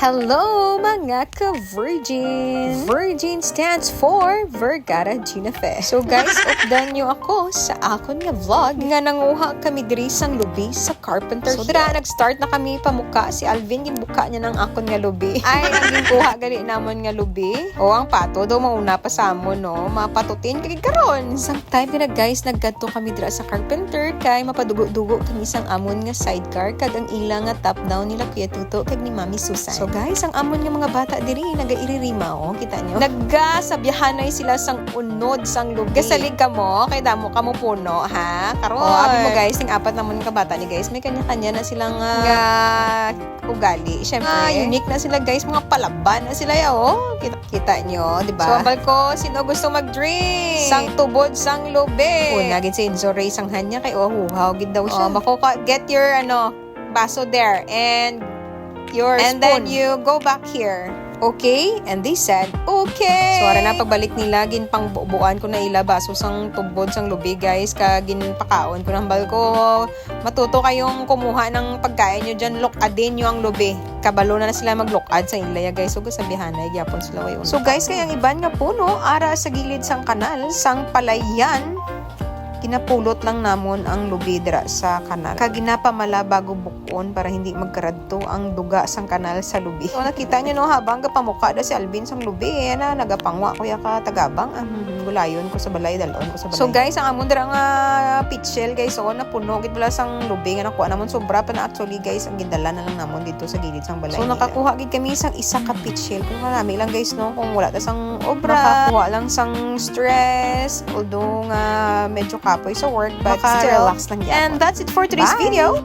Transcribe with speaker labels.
Speaker 1: Hello mga ka-Virgin! Virgin stands for Vergara Gina Fe. So guys, updan nyo ako sa akon nga vlog nga nanguha kami diri sang lubi sa Carpenter. So dira nag-start na kami pamuka. Si Alvin ginbuka niya ng akon nga lubi. Ay, ang ginkuha gali namon nga lubi. O ang pato daw mauna pa sa amon, no? Mapatutin kagid karon. Sometime na guys, naggadto kami dira sa Carpenter kay mapadugo-dugo kami isang amon nga sidecar kag ang ilang nga top down nila Kuya Tuto kag ni Mami Susan. So guys, ang amon nga mga bata diri nagairirima, oh, kita nyo. Naggasabyahanay sila sang unod sang lubi. Gasalig ka mo, kay damo ka mo puno, ha? Karon. Abi mo guys, ning apat namon ka bata ni guys, may kanya-kanya na silang ugali. Syempre, unique na sila guys, mga palaban na sila ya, oh. Kita nyo, di ba? So ambal ko, sino gusto mag-drink? Sang tubod, sang lubi. Una gid si Enzo Ray sang hanya kay huhaw gid daw siya. Get your baso there and your spoon. Then you go back here. Okay? And they said, okay. So, ara na pagbalik nila, ginpang buuan ko na ila baso sang tubod sang lubi, guys. Ginpakaon ko ng balko. Matuto kayong kumuha ng pagkain nyo dyan. Lokadin nyo ang lubi. Kabalo na sila maglokad sa ilaya, guys. So, sabihan na, gyapon sila wayon. So, guys, kaya ang iban nga puno, ara sa gilid sang kanal, sang palayan, kinapulot lang namon ang lubi dira sa kanal. Kaginapamala bago bukon para hindi magkaradto ang duga sang kanal sa lubi. So nakita niyo no, habang gapamuka da si Alvin sang lubi, na nagapangwa kuya ka tagabang gulayon ko sa balay, dalon ko sa balay. So guys, ang amon dira nga pitchel guys, so napuno gid bala sang lubi nga nakuha namon sobra pa na actually guys, ang gidala na lang namon dito sa gilid sang balay. So nakakuha gid kami sang isa ka pitchel. Kung marami lang guys no, kung wala ta sang obra, nakakuha lang sang stress, although nga medyo kapoy sa work, but still relax lang yan. And that's it for today's video.